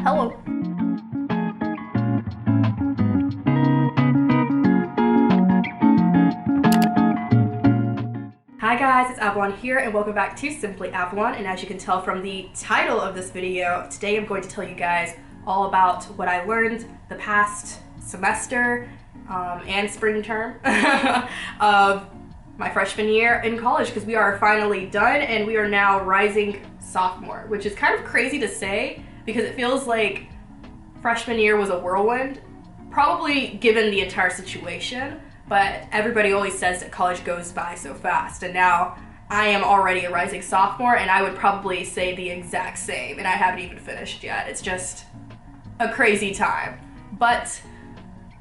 Hello. Hi guys, it's Avalon here and welcome back to Simply Avalon, and as you can tell from the title of this video, today I'm going to tell you guys all about what I learned the past semester and spring term of my freshman year in college, because we are finally done and we are now rising sophomore, which is kind of crazy to say because it feels like freshman year was a whirlwind, probably given the entire situation. But everybody always says that college goes by so fast, and now I am already a rising sophomore, and I would probably say the exact same, and I haven't even finished yet. It's just a crazy time. But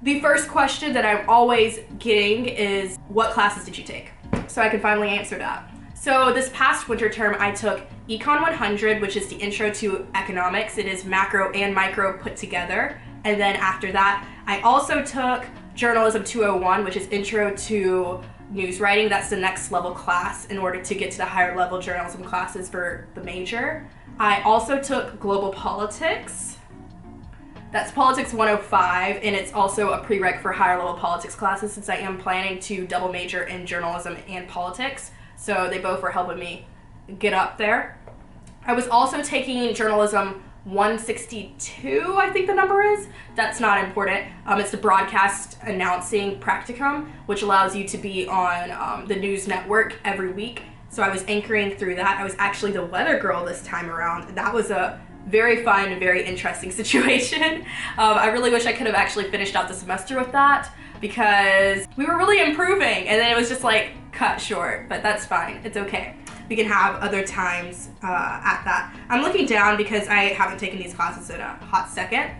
the first question that I'm always getting is, what classes did you take? So I can finally answer that. So this past winter term, I took Econ 100, which is the intro to economics. It is macro and micro put together. And then after that, I also took Journalism 201, which is intro to news writing. That's the next level class in order to get to the higher level journalism classes for the major. I also took global politics. That's politics 105, and it's also a prereq for higher level politics classes since I am planning to double major in journalism and politics. So they both were helping me get up there. I was also taking journalism 162, I think the number is. That's not important. It's the broadcast announcing practicum, which allows you to be on the news network every week. So I was anchoring through that. I was actually the weather girl this time around. That was a very fun and very interesting situation. I really wish I could have actually finished out the semester with that because we were really improving, and then it was just like cut short, but that's fine. It's okay. We can have other times at that. I'm looking down because I haven't taken these classes in a hot second.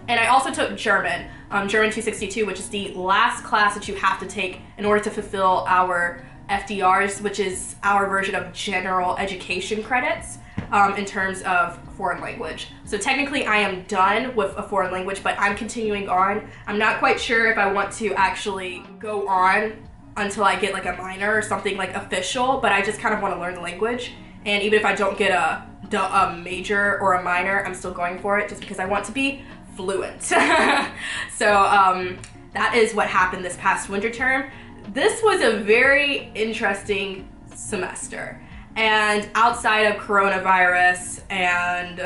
And I also took German, German 262, which is the last class that you have to take in order to fulfill our FDRs, which is our version of general education credits in terms of foreign language. So technically I am done with a foreign language, but I'm continuing on. I'm not quite sure if I want to actually go on until I get like a minor or something like official, but I just kind of want to learn the language. And even if I don't get a major or a minor, I'm still going for it just because I want to be fluent. So that is what happened this past winter term. This was a very interesting semester, and outside of coronavirus and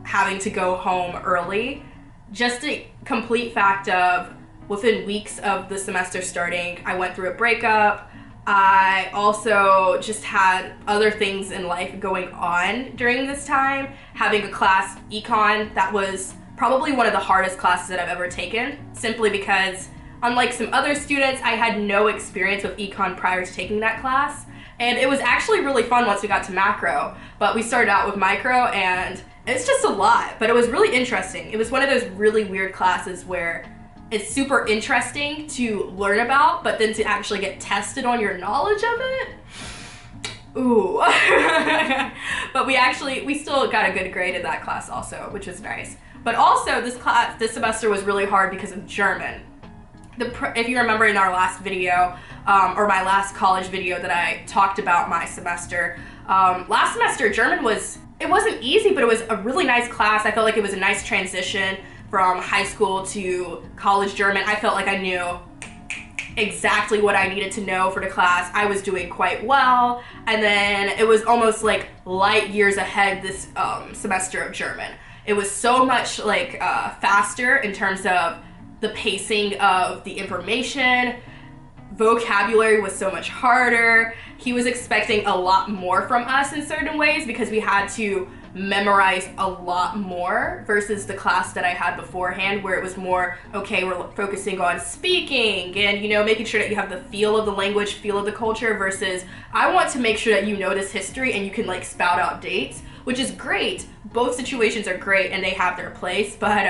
having to go home early, just a complete fact of within weeks of the semester starting, I went through a breakup. I also just had other things in life going on during this time. Having a class, econ, that was probably one of the hardest classes that I've ever taken, simply because unlike some other students, I had no experience with econ prior to taking that class. And it was actually really fun once we got to macro, but we started out with micro and it's just a lot, but it was really interesting. It was one of those really weird classes where it's super interesting to learn about, but then to actually get tested on your knowledge of it, ooh. But we still got a good grade in that class also, which was nice. But also this semester was really hard because of German. If you remember in our last video, or my last college video that I talked about my semester, last semester German it wasn't easy, but it was a really nice class. I felt like it was a nice transition from high school to college German. I felt like I knew exactly what I needed to know for the class. I was doing quite well, and then it was almost like light years ahead this semester of German. It was so much like faster in terms of the pacing of the information. Vocabulary was so much harder. He was expecting a lot more from us in certain ways because we had to memorize a lot more versus the class that I had beforehand, where it was more, okay, we're focusing on speaking and, you know, making sure that you have the feel of the language, feel of the culture, versus I want to make sure that you know this history and you can like spout out dates, which is great. Both situations are great and they have their place, but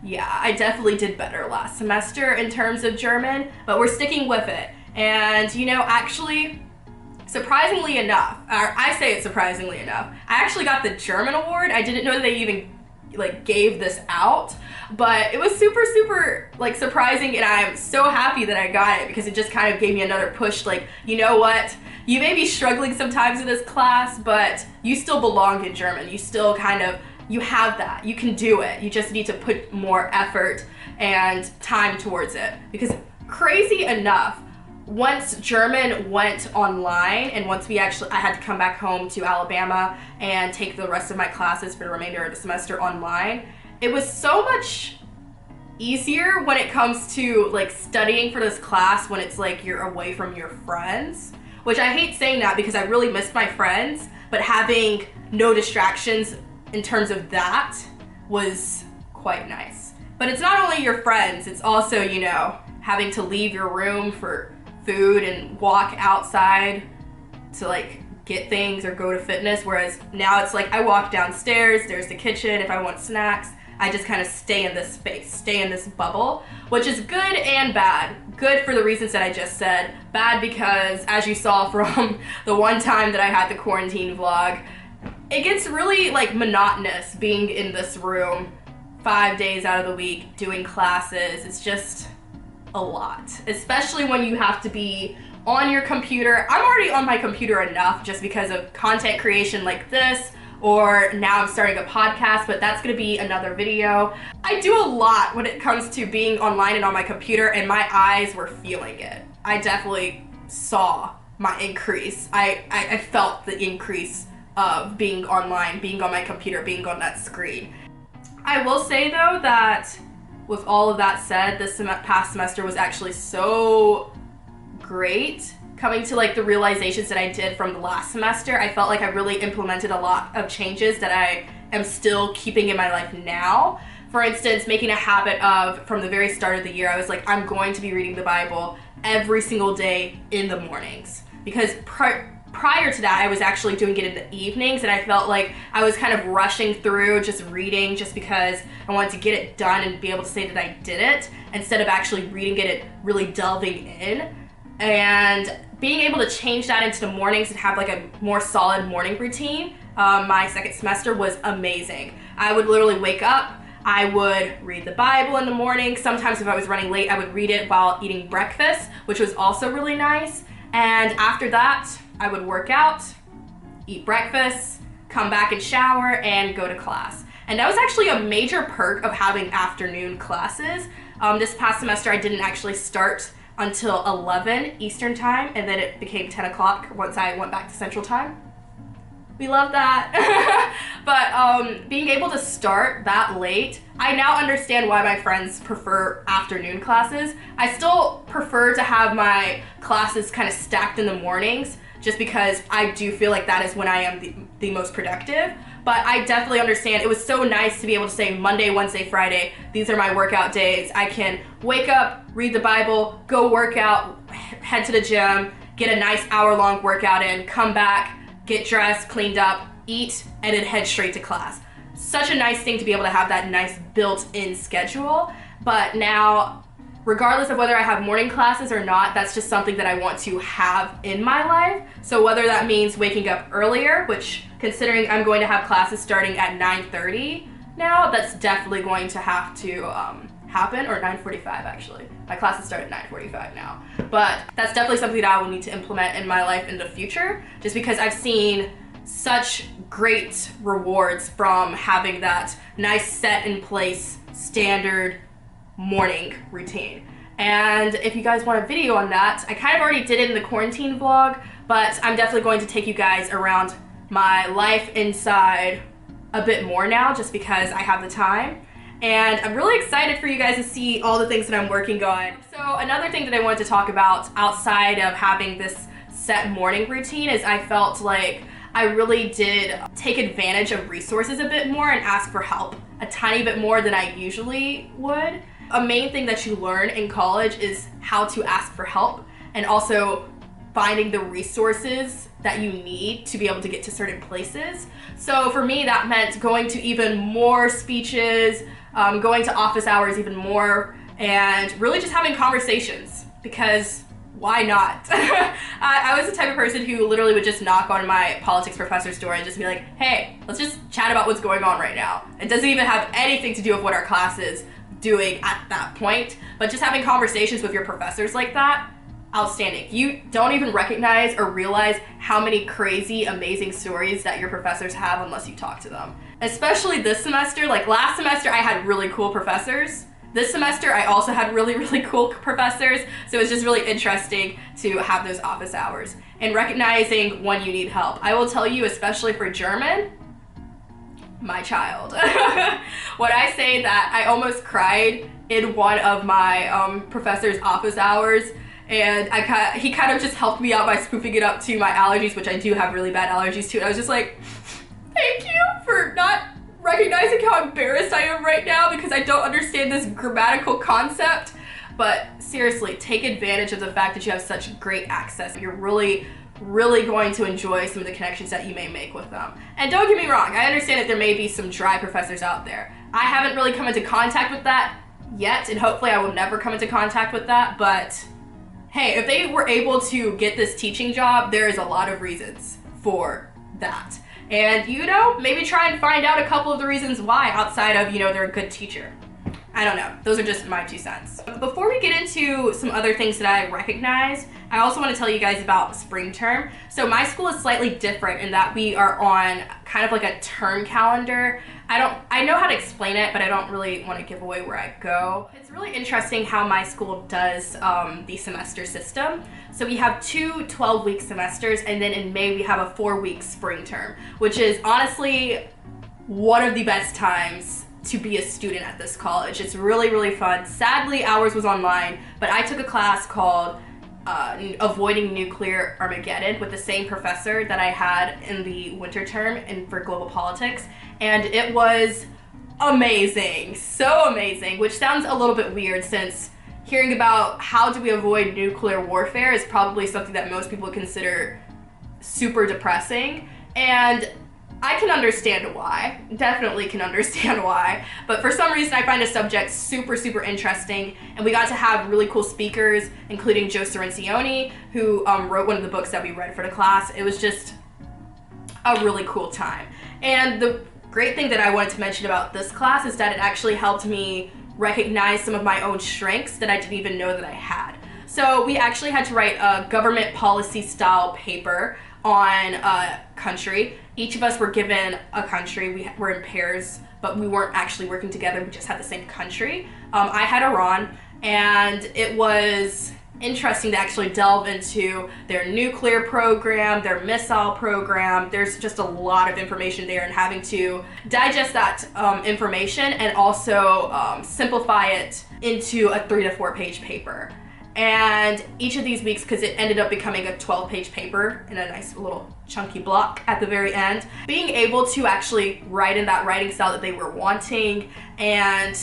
yeah, I definitely did better last semester in terms of German, but we're sticking with it. And, you know, actually, surprisingly enough, or I say it surprisingly enough, I actually got the German award. I didn't know that they even like gave this out, but it was super like surprising, and I'm so happy that I got it because it just kind of gave me another push, like, you know what, you may be struggling sometimes in this class, but you still belong in German. You still kind of you have that. You can do it. You just need to put more effort and time towards it. Because crazy enough, once German went online and once I had to come back home to Alabama and take the rest of my classes for the remainder of the semester online, it was so much easier when it comes to like studying for this class when it's like you're away from your friends, which I hate saying that because I really miss my friends, but having no distractions in terms of that was quite nice. But it's not only your friends, it's also, you know, having to leave your room for food and walk outside to like get things or go to fitness, whereas now it's like I walk downstairs, there's the kitchen, if I want snacks, I just kind of stay in this space, stay in this bubble, which is good and bad. Good for the reasons that I just said, bad because as you saw from the one time that I had the quarantine vlog, it gets really like monotonous being in this room 5 days out of the week doing classes. It's just a lot, especially when you have to be on your computer. I'm already on my computer enough just because of content creation like this, or now I'm starting a podcast, but that's gonna be another video. I do a lot when it comes to being online and on my computer, and my eyes were feeling it. I definitely saw my increase. I felt the increase of being online, being on my computer, being on that screen. I will say though that with all of that said, this past semester was actually so great. Coming to like the realizations that I did from the last semester, I felt like I really implemented a lot of changes that I am still keeping in my life now. For instance, making a habit of, from the very start of the year, I was like, I'm going to be reading the Bible every single day in the mornings. Because prior to that, I was actually doing it in the evenings, and I felt like I was kind of rushing through just reading just because I wanted to get it done and be able to say that I did it, instead of actually reading it and really delving in. And being able to change that into the mornings and have like a more solid morning routine, my second semester was amazing. I would literally wake up, I would read the Bible in the morning. Sometimes if I was running late, I would read it while eating breakfast, which was also really nice. And after that, I would work out, eat breakfast, come back and shower, and go to class. And that was actually a major perk of having afternoon classes. This past semester, I didn't actually start until 11 Eastern time, and then it became 10 o'clock once I went back to Central time. We love that. But being able to start that late, I now understand why my friends prefer afternoon classes. I still prefer to have my classes kind of stacked in the mornings, just because I do feel like that is when I am the most productive. But I definitely understand. It was so nice to be able to say Monday, Wednesday, Friday, these are my workout days. I can wake up, read the Bible, go work out, head to the gym, get a nice hour-long workout in, come back, get dressed, cleaned up, eat, and then head straight to class. Such a nice thing to be able to have that nice built-in schedule. But now, regardless of whether I have morning classes or not, that's just something that I want to have in my life. So whether that means waking up earlier, which considering I'm going to have classes starting at 9:30 now, that's definitely going to have to happen, or 9:45 actually. My classes start at 9:45 now. But that's definitely something that I will need to implement in my life in the future, just because I've seen such great rewards from having that nice set in place standard morning routine. And if you guys want a video on that, I kind of already did it in the quarantine vlog, but I'm definitely going to take you guys around my life inside a bit more now, just because I have the time. And I'm really excited for you guys to see all the things that I'm working on. So another thing that I wanted to talk about outside of having this set morning routine is I felt like I really did take advantage of resources a bit more and ask for help a tiny bit more than I usually would. A main thing that you learn in college is how to ask for help, and also finding the resources that you need to be able to get to certain places. So for me, that meant going to even more speeches, going to office hours even more, and really just having conversations, because why not? I was the type of person who literally would just knock on my politics professor's door and just be like, hey, let's just chat about what's going on right now. It doesn't even have anything to do with what our class is doing at that point, but just having conversations with your professors like that, outstanding. You don't even recognize or realize how many crazy, amazing stories that your professors have unless you talk to them. Especially this semester. Like last semester, I had really cool professors. This semester, I also had really, really cool professors. So it's just really interesting to have those office hours and recognizing when you need help. I will tell you, especially for German, my child. When I say that I almost cried in one of my professor's office hours, and he kind of just helped me out by spoofing it up to my allergies, which I do have really bad allergies too. And I was just like, thank you for not recognizing how embarrassed I am right now because I don't understand this grammatical concept. But seriously, take advantage of the fact that you have such great access. You're really going to enjoy some of the connections that you may make with them. And don't get me wrong, I understand that there may be some dry professors out there. I haven't really come into contact with that yet, and hopefully I will never come into contact with that, but hey, if they were able to get this teaching job, there is a lot of reasons for that. And you know, maybe try and find out a couple of the reasons why outside of, you know, they're a good teacher. I don't know. Those are just my 2 cents. Before we get into some other things that I recognize, I also want to tell you guys about spring term. So my school is slightly different in that we are on kind of like a term calendar. I know how to explain it, but I don't really want to give away where I go. It's really interesting how my school does the semester system. So we have 2 12-week semesters, and then in May we have a 4-week spring term, which is honestly one of the best times to be a student at this college. It's really, really fun. Sadly, ours was online, but I took a class called Avoiding Nuclear Armageddon with the same professor that I had in the winter term and for global politics, and it was amazing, so amazing, which sounds a little bit weird since hearing about how do we avoid nuclear warfare is probably something that most people consider super depressing, and I can understand why, definitely can understand why, but for some reason I find the subject super, super interesting, and we got to have really cool speakers, including Joe Sorrenzioni, who wrote one of the books that we read for the class. It was just a really cool time. And the great thing that I wanted to mention about this class is that it actually helped me recognize some of my own strengths that I didn't even know that I had. So we actually had to write a government policy style paper on a country. Each of us were given a country. We were in pairs, but we weren't actually working together. We just had the same country. I had Iran, and it was interesting to actually delve into their nuclear program, their missile program. There's just a lot of information there, and having to digest that information and also simplify it into a 3 to 4 page paper. And each of these weeks, because it ended up becoming a 12-page paper in a nice little chunky block at the very end, being able to actually write in that writing style that they were wanting and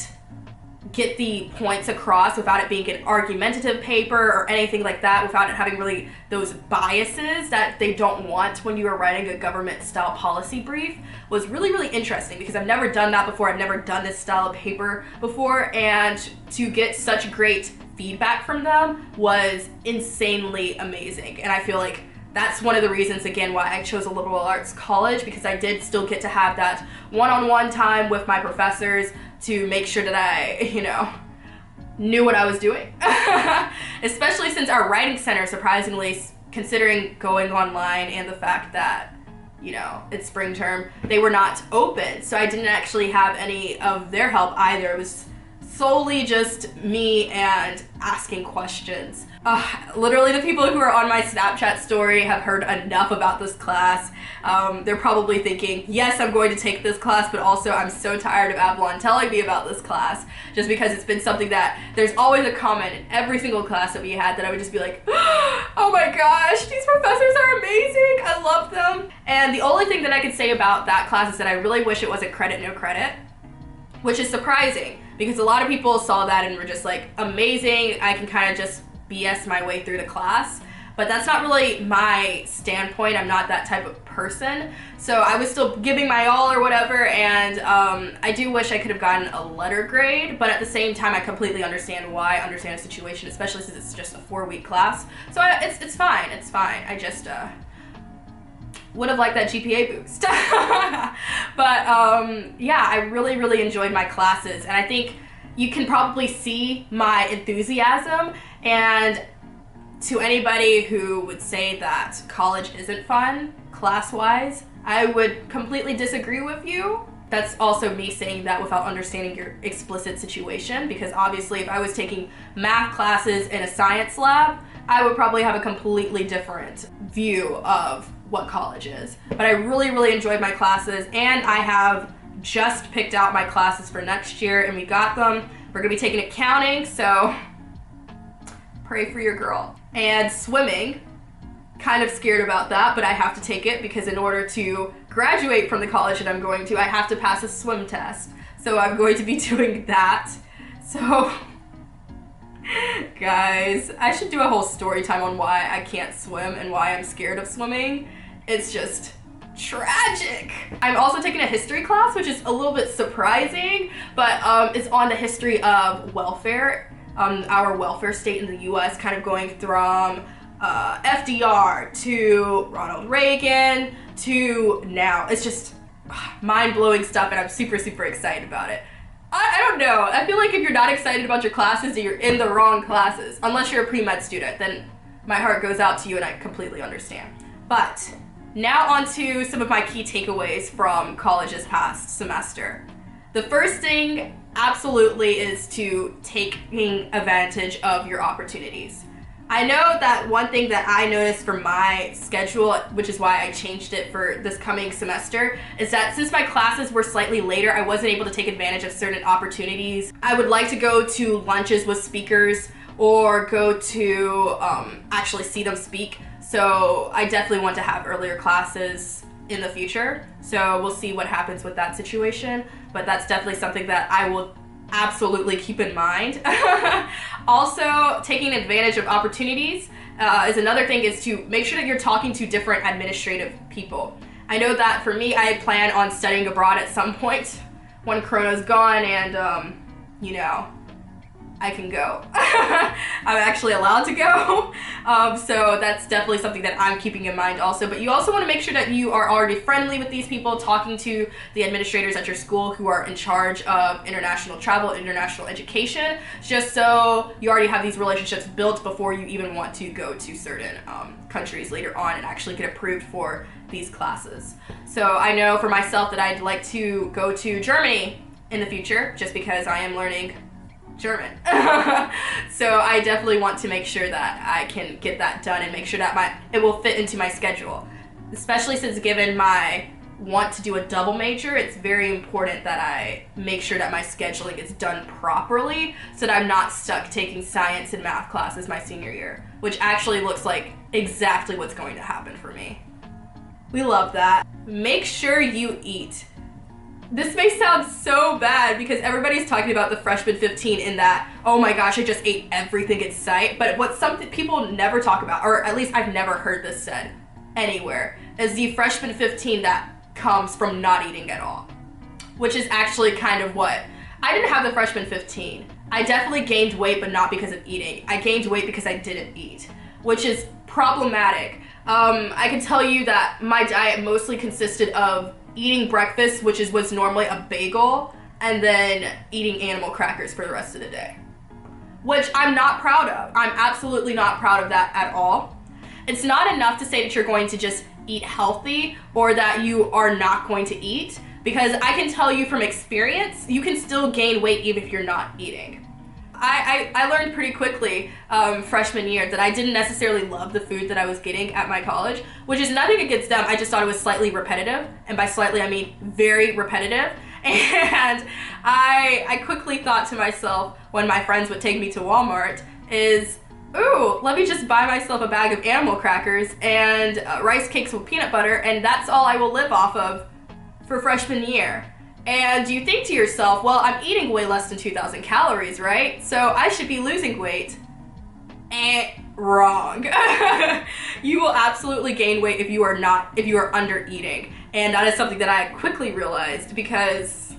get the points across without it being an argumentative paper or anything like that, without it having really those biases that they don't want when you are writing a government style policy brief, was really, really interesting because I've never done that before. I've never done this style of paper before, and to get such great feedback from them was insanely amazing. And I feel like that's one of the reasons, again, why I chose a liberal arts college, because I did still get to have that one-on-one time with my professors to make sure that I, you know, knew what I was doing. Especially since our writing center, surprisingly, considering going online and the fact that, you know, it's spring term, they were not open. So I didn't actually have any of their help either. It was solely just me and asking questions. Literally the people who are on my Snapchat story have heard enough about this class. They're probably thinking, yes, I'm going to take this class, but also I'm so tired of Avalon telling me about this class, just because it's been something that there's always a comment in every single class that we had that I would just be like, oh my gosh, these professors are amazing, I love them. And the only thing that I could say about that class is that I really wish it wasn't credit, no credit, which is surprising because a lot of people saw that and were just like, amazing, I can kind of just BS my way through the class. But that's not really my standpoint. I'm not that type of person. So I was still giving my all or whatever, and I do wish I could have gotten a letter grade, but at the same time I completely understand why, understand the situation, especially since it's just a 4-week class. So it's fine, it's fine. I just would have liked that GPA boost. But yeah, I really, really enjoyed my classes, and I think you can probably see my enthusiasm, and to anybody who would say that college isn't fun, class-wise, I would completely disagree with you. That's also me saying that without understanding your explicit situation, because obviously if I was taking math classes in a science lab, I would probably have a completely different view of what college is. But I really, really enjoyed my classes, and I have just picked out my classes for next year, and we got them. We're gonna be taking accounting, so pray for your girl. And swimming, kind of scared about that, but I have to take it because in order to graduate from the college that I'm going to, I have to pass a swim test. So I'm going to be doing that. So, guys, I should do a whole story time on why I can't swim and why I'm scared of swimming. It's just tragic. I'm also taking a history class, which is a little bit surprising, but it's on the history of welfare, our welfare state in the US, kind of going from FDR to Ronald Reagan to now. It's just mind-blowing stuff, and I'm super, super excited about it. I don't know. I feel like if you're not excited about your classes, then you're in the wrong classes. Unless you're a pre-med student, then my heart goes out to you and I completely understand. But now on to some of my key takeaways from college's past semester. The first thing absolutely is to taking advantage of your opportunities. I know that one thing that I noticed for my schedule, which is why I changed it for this coming semester, is that since my classes were slightly later, I wasn't able to take advantage of certain opportunities. I would like to go to lunches with speakers or go to actually see them speak. So I definitely want to have earlier classes in the future. So we'll see what happens with that situation. But that's definitely something that I will absolutely keep in mind. Also, taking advantage of opportunities is another thing, is to make sure that you're talking to different administrative people. I know that for me, I plan on studying abroad at some point when Corona's gone and, you know, I can go. I'm actually allowed to go. So that's definitely something that I'm keeping in mind also. But you also want to make sure that you are already friendly with these people, talking to the administrators at your school who are in charge of international travel, international education, just so you already have these relationships built before you even want to go to certain countries later on and actually get approved for these classes. So I know for myself that I'd like to go to Germany in the future, just because I am learning German. So I definitely want to make sure that I can get that done and make sure that it will fit into my schedule. Especially since given my want to do a double major, it's very important that I make sure that my scheduling is done properly so that I'm not stuck taking science and math classes my senior year, which actually looks like exactly what's going to happen for me. We love that. Make sure you eat. This may sound so bad because everybody's talking about the freshman 15 in that, oh my gosh, I just ate everything in sight. But what something people never talk about, or at least I've never heard this said anywhere, is the freshman 15 that comes from not eating at all. Which is actually kind of what, I didn't have the freshman 15. I definitely gained weight, but not because of eating. I gained weight because I didn't eat, which is problematic. I can tell you that my diet mostly consisted of eating breakfast, which was normally a bagel, and then eating animal crackers for the rest of the day. Which I'm not proud of. I'm absolutely not proud of that at all. It's not enough to say that you're going to just eat healthy or that you are not going to eat, because I can tell you from experience, you can still gain weight even if you're not eating. I learned pretty quickly freshman year that I didn't necessarily love the food that I was getting at my college, which is nothing against them. I just thought it was slightly repetitive, and by slightly I mean very repetitive. And I quickly thought to myself when my friends would take me to Walmart is, ooh, let me just buy myself a bag of animal crackers and rice cakes with peanut butter, and that's all I will live off of for freshman year. And you think to yourself, well, I'm eating way less than 2,000 calories, right? So I should be losing weight. Wrong. You will absolutely gain weight if you are under eating. And that is something that I quickly realized, because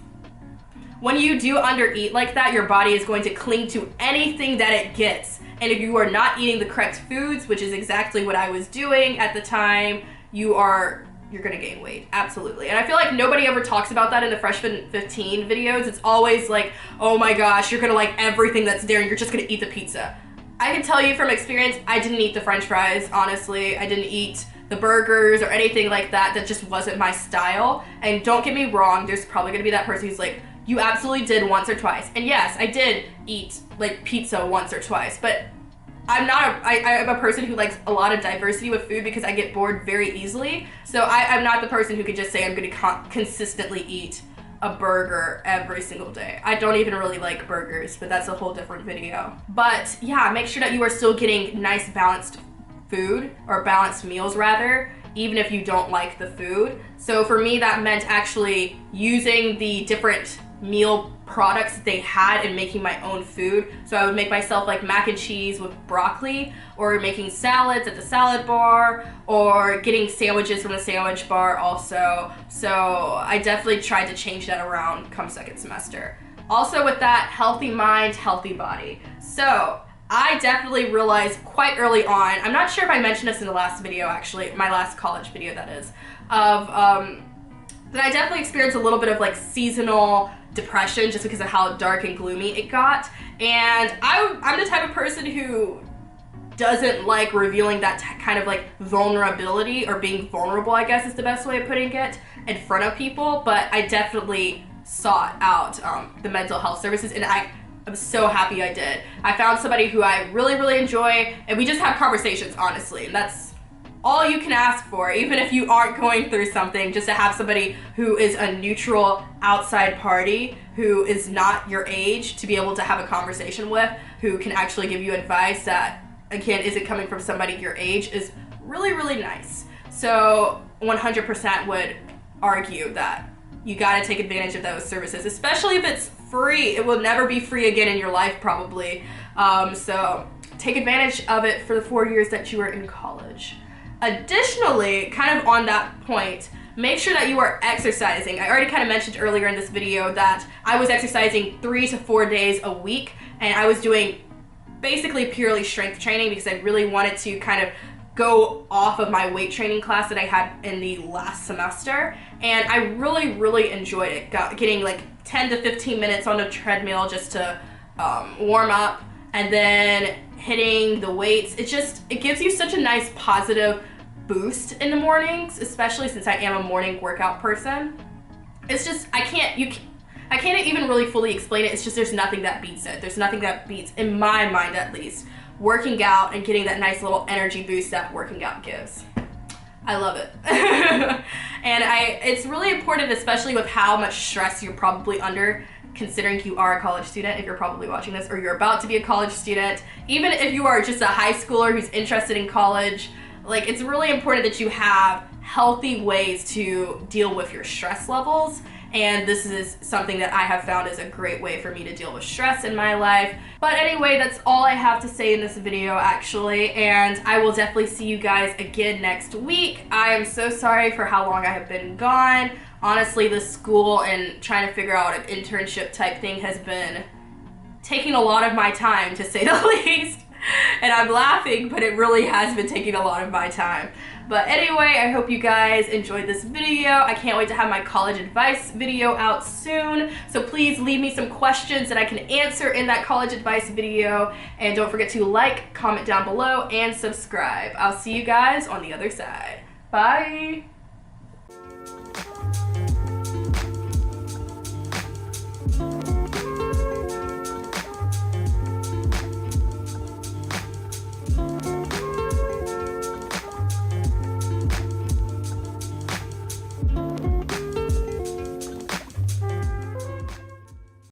when you do under eat like that, your body is going to cling to anything that it gets. And if you are not eating the correct foods, which is exactly what I was doing at the time, you're gonna gain weight, absolutely. And I feel like nobody ever talks about that in the freshman 15 videos. It's always like, oh my gosh, you're gonna like everything that's there and you're just gonna eat the pizza. I can tell you from experience, I didn't eat the french fries, honestly. I didn't eat the burgers or anything like that. That just wasn't my style. And don't get me wrong, there's probably gonna be that person who's like, you absolutely did once or twice. And yes, I did eat like pizza once or twice, but I'm a person who likes a lot of diversity with food because I get bored very easily. So I'm not the person who could just say I'm gonna consistently eat a burger every single day. I don't even really like burgers, but that's a whole different video. But yeah, make sure that you are still getting nice balanced food, or balanced meals rather, even if you don't like the food. So for me, that meant actually using the different meal products they had and making my own food. So I would make myself like mac and cheese with broccoli, or making salads at the salad bar, or getting sandwiches from the sandwich bar also. So I definitely tried to change that around come second semester. Also with that, healthy mind, healthy body. So I definitely realized quite early on, I'm not sure if I mentioned this in the last video actually, my last college video that is, of that I definitely experienced a little bit of like seasonal depression just because of how dark and gloomy it got. And I'm the type of person who doesn't like revealing that kind of like vulnerability, or being vulnerable, I guess is the best way of putting it, in front of people. But I definitely sought out the mental health services, and I'm so happy I did. I found somebody who I really, really enjoy, and we just have conversations, honestly, and that's all you can ask for, even if you aren't going through something, just to have somebody who is a neutral outside party, who is not your age, to be able to have a conversation with, who can actually give you advice that, again, isn't coming from somebody your age, is really, really nice. So 100% would argue that you gotta take advantage of those services, especially if it's free. It will never be free again in your life, probably. So take advantage of it for the 4 years that you are in college. Additionally, kind of on that point, make sure that you are exercising. I already kind of mentioned earlier in this video that I was exercising 3 to 4 days a week, and I was doing basically purely strength training because I really wanted to kind of go off of my weight training class that I had in the last semester, and I really, really enjoyed it. Getting like 10 to 15 minutes on the treadmill just to warm up, and then hitting the weights. It gives you such a nice positive boost in the mornings, especially since I am a morning workout person. It's just, I can't even really fully explain it. It's just, there's nothing that beats it. There's nothing that beats, in my mind at least, working out and getting that nice little energy boost that working out gives. I love it. And it's really important, especially with how much stress you're probably under, considering you are a college student, if you're probably watching this, or you're about to be a college student. Even if you are just a high schooler who's interested in college, like, it's really important that you have healthy ways to deal with your stress levels. And this is something that I have found is a great way for me to deal with stress in my life. But anyway, that's all I have to say in this video, actually, and I will definitely see you guys again next week. I am so sorry for how long I have been gone. Honestly, the school and trying to figure out an internship type thing has been taking a lot of my time, to say the least. And I'm laughing, but it really has been taking a lot of my time. But anyway, I hope you guys enjoyed this video. I can't wait to have my college advice video out soon. So please leave me some questions that I can answer in that college advice video. And don't forget to like, comment down below, and subscribe. I'll see you guys on the other side. Bye!